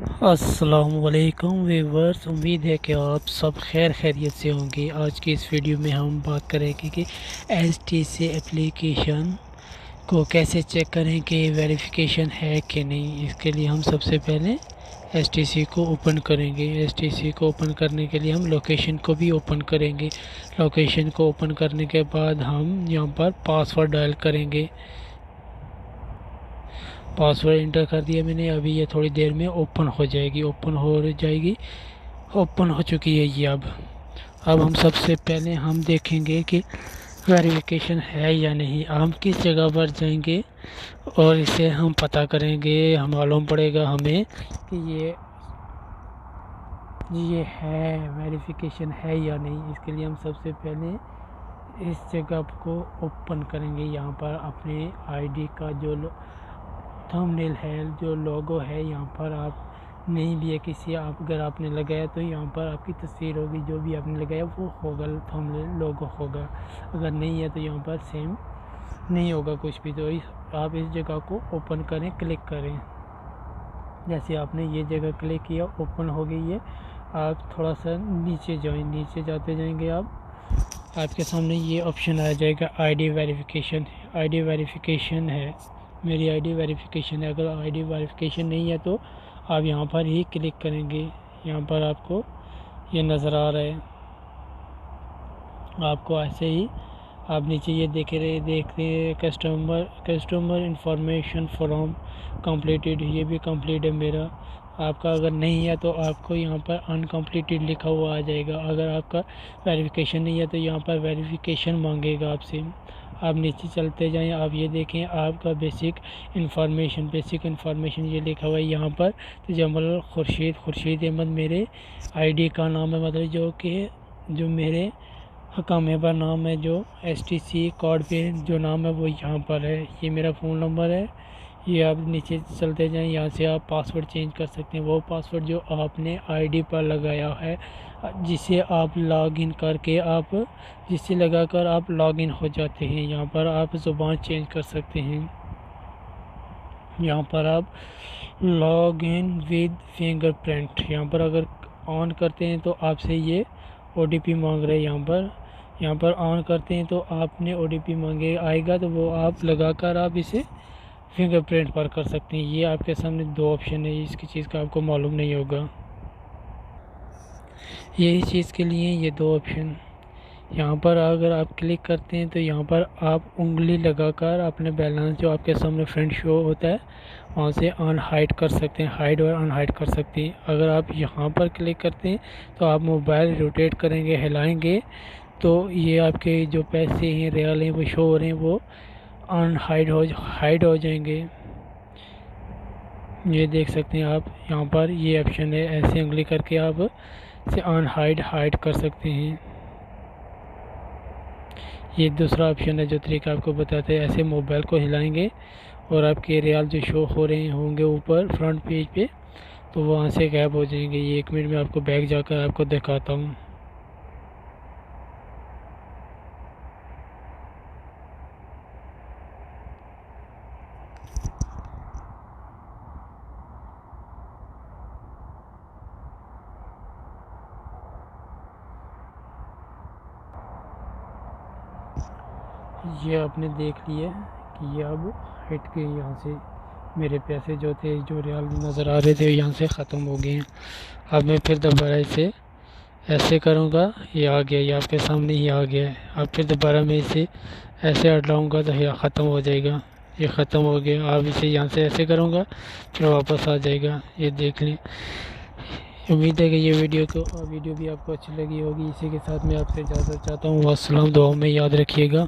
अस्सलामुअलैकुम व्यूअर्स, उम्मीद है कि आप सब खैरियत से होंगे। आज की इस वीडियो में हम बात करेंगे कि एचटीसी एप्लीकेशन को कैसे चेक करें कि वेरिफिकेशन है कि नहीं। इसके लिए हम सबसे पहले एचटीसी को ओपन करेंगे। एचटीसी को ओपन करने के लिए हम लोकेशन को भी ओपन करेंगे। लोकेशन को ओपन करने के बाद हम यहाँ पर पासवर्ड डायल करेंगे। पासवर्ड इंटर कर दिया मैंने। अभी ये थोड़ी देर में ओपन हो जाएगी। ओपन हो चुकी है ये। अब हम सबसे पहले हम देखेंगे कि वेरिफिकेशन है या नहीं। हम किस जगह पर जाएंगे और इसे हम पता करेंगे। हम मालूम पड़ेगा हमें कि ये है वेरिफिकेशन है या नहीं। इसके लिए हम सबसे पहले इस जगह को ओपन करेंगे। यहाँ पर अपने आईडी का जो थंबनेल है, जो लोगो है, यहाँ पर आप नहीं भी है किसी आप अगर आपने लगाया तो यहाँ पर आपकी तस्वीर होगी। जो भी आपने लगाया वो होगा, थंबनेल लोगो होगा। अगर नहीं है तो यहाँ पर सेम नहीं होगा कुछ भी। तो आप इस जगह को ओपन करें, क्लिक करें। जैसे आपने ये जगह क्लिक किया, ओपन हो गई है। आप थोड़ा सा नीचे जाएं। नीचे जाते जाएंगे आपके सामने ये ऑप्शन आ जाएगा आईडी वेरिफिकेशन। आईडी वेरिफिकेशन है, मेरी आईडी वेरिफिकेशन है। अगर आईडी वेरिफिकेशन नहीं है तो आप यहाँ पर ही क्लिक करेंगे। यहाँ पर आपको ये नज़र आ रहा है। आपको ऐसे ही आप नीचे ये देखते हैं कस्टमर इंफॉर्मेशन फॉर्म कंप्लीटेड। ये भी कंप्लीट है मेरा। आपका अगर नहीं है तो आपको यहाँ पर अनकम्प्लीटेड लिखा हुआ आ जाएगा। अगर आपका वेरिफिकेशन नहीं है तो यहाँ पर वेरिफिकेशन मांगेगा आपसे। आप नीचे चलते जाएं। आप ये देखें आपका बेसिक इन्फॉर्मेशन ये लिखा हुआ है यहाँ पर। तो जमल खुर्शीद अहमद मेरे आईडी का नाम है, मतलब जो मेरे कामयाबा नाम है, जो एचटीसी कार्ड पे जो नाम है वो यहाँ पर है। ये मेरा फ़ोन नंबर है। ये आप नीचे चलते जाएं। यहाँ से आप पासवर्ड चेंज कर सकते हैं। वो पासवर्ड जो आपने आईडी पर लगाया है, जिसे आप लॉगिन करके जिसे लगाकर आप लॉगिन हो जाते हैं। यहाँ पर आप ज़ुबान चेंज कर सकते हैं। यहाँ पर आप लॉगिन विद फिंगरप्रिंट यहाँ पर अगर ऑन करते हैं तो आपसे ये ओटीपी मांग रहे हैं। यहाँ पर ऑन करते हैं तो आपने ओटीपी मांगे आएगा, तो वो आप लगाकर आप इसे फिंगरप्रिंट पर कर सकते हैं। ये आपके सामने दो ऑप्शन है। इसकी चीज़ का आपको मालूम नहीं होगा। यही चीज़ के लिए ये दो ऑप्शन। यहाँ पर अगर आप क्लिक करते हैं तो यहाँ पर आप उंगली लगाकर अपने बैलेंस जो आपके सामने फ्रंट शो होता है वहाँ से ऑन हाइड कर सकते हैं, हाइड और अनहाइड कर सकते हैं। अगर आप यहाँ पर क्लिक करते हैं तो आप मोबाइल रोटेट करेंगे, हिलाएंगे, तो ये आपके जो पैसे हैं, रियल हैं, वो शो हो रहे हैं, वो हाइड हो जाएंगे। ये देख सकते हैं आप। यहाँ पर ये ऑप्शन है, ऐसे उंगली करके आप इसे ऑन हाइड कर सकते हैं। ये दूसरा ऑप्शन है जो तरीका आपको बताते हैं। ऐसे मोबाइल को हिलाएंगे और आपके रियल जो शो हो रहे होंगे ऊपर फ्रंट पेज पे, तो वहाँ से गायब हो जाएंगे। ये 1 मिनट में आपको बैक जाकर आपको दिखाता हूँ। ये आपने देख लिया कि ये अब हट गए। यहाँ से मेरे पैसे जो थे, जो रियल नज़र आ रहे थे, यहाँ से ख़त्म हो गए हैं। अब मैं फिर दोबारा इसे ऐसे करूँगा, ये आ गया, ये आपके सामने ही आ गया है। अब फिर दोबारा मैं इसे ऐसे हटाऊँगा तो ये ख़त्म हो जाएगा। ये ख़त्म हो गया। अब इसे यहाँ से ऐसे करूँगा फिर वापस आ जाएगा। ये देख लें। उम्मीद है कि ये वीडियो भी आपको अच्छी लगी होगी। इसी के साथ मैं आपसे इजाज़त चाहता हूँ। अस्सलाम, दुआ में याद रखिएगा।